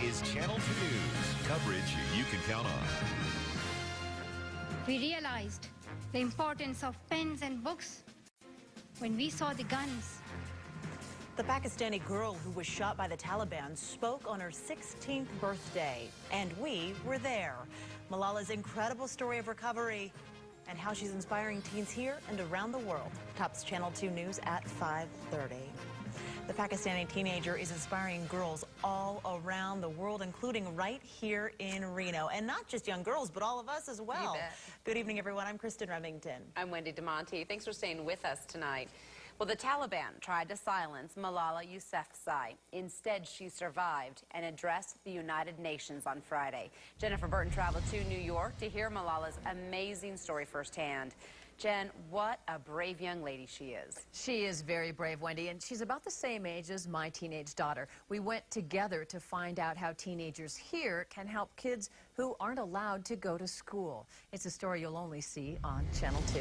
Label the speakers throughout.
Speaker 1: is Channel 2 News. Coverage you can count on.
Speaker 2: We realized the importance of pens and books when we saw the guns.
Speaker 3: The Pakistani girl who was shot by the Taliban spoke on her 16th birthday, and we were there. Malala's incredible story of recovery and how she's inspiring teens here and around the world tops Channel 2 News at 5:30. The Pakistani teenager is inspiring girls all around the world, including right here in Reno. And not just young girls, but all of us as well.
Speaker 4: You bet.
Speaker 3: Good evening, everyone. I'm Kristen Remington.
Speaker 4: I'm Wendy DeMonte. Thanks for staying with us tonight. Well, the Taliban tried to silence Malala Yousafzai. Instead, she survived and addressed the United Nations on Friday. Jennifer Burton traveled to New York to hear Malala's amazing story firsthand. Jen, what a brave young lady she is.
Speaker 5: She is very brave, Wendy, and she's about the same age as my teenage daughter. We went together to find out how teenagers here can help kids who aren't allowed to go to school. It's a story you'll only see on Channel 2.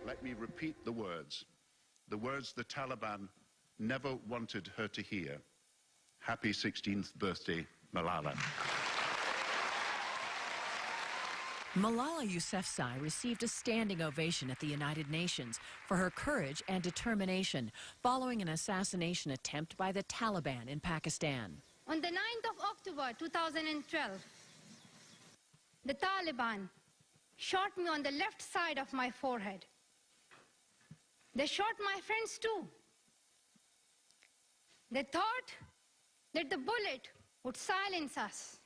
Speaker 6: Let me repeat the words the Taliban never wanted her to hear. Happy 16th birthday, Malala.
Speaker 7: Malala Yousafzai received a standing ovation at the United Nations for her courage and determination following an assassination attempt by the Taliban in Pakistan.
Speaker 2: On the 9th of October 2012, the Taliban shot me on the left side of my forehead. They shot my friends too. They thought that the bullet would silence us,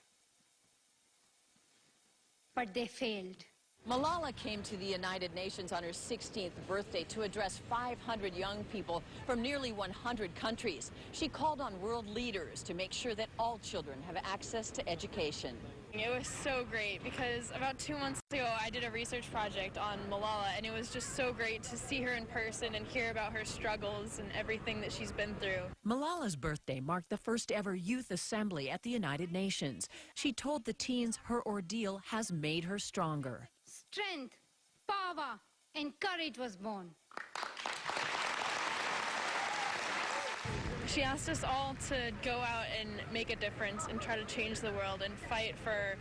Speaker 2: but they failed.
Speaker 5: Malala came to the United Nations on her 16th birthday to address 500 young people from nearly 100 countries. She called on world leaders to make sure that all children have access to education.
Speaker 8: It was so great because about 2 months ago I did a research project on Malala, and it was just so great to see her in person and hear about her struggles and everything that she's been through.
Speaker 7: Malala's birthday marked the first ever youth assembly at the United Nations. She told the teens her ordeal has made her stronger.
Speaker 2: Strength, power, and courage was born.
Speaker 8: She asked us all to go out and make a difference and try to change the world and fight for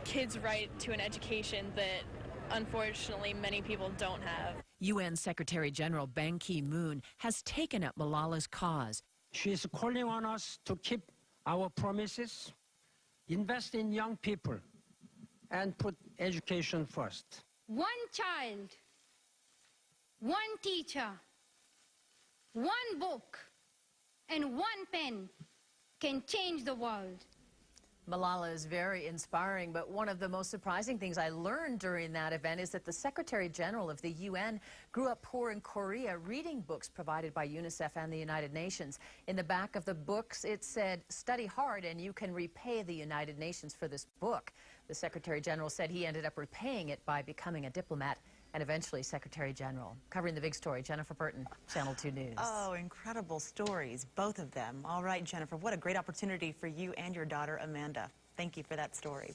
Speaker 8: kids' right to an education that unfortunately many people don't have.
Speaker 7: UN Secretary General Ban Ki-moon has taken up Malala's cause.
Speaker 9: She is calling on us to keep our promises, invest in young people, and put education first.
Speaker 2: One child, one teacher, one book, and one pen can change the world.
Speaker 5: Malala is very inspiring, but one of the most surprising things I learned during that event is that the Secretary General of the UN grew up poor in Korea reading books provided by UNICEF and the United Nations. In the back of the books, it said, "Study hard and you can repay the United Nations for this book." The Secretary General said he ended up repaying it by becoming a diplomat and eventually Secretary General. Covering the big story, Jennifer Burton, Channel 2 News.
Speaker 3: Oh, incredible stories, both of them. All right, Jennifer, what a great opportunity for you and your daughter, Amanda. Thank you for that story.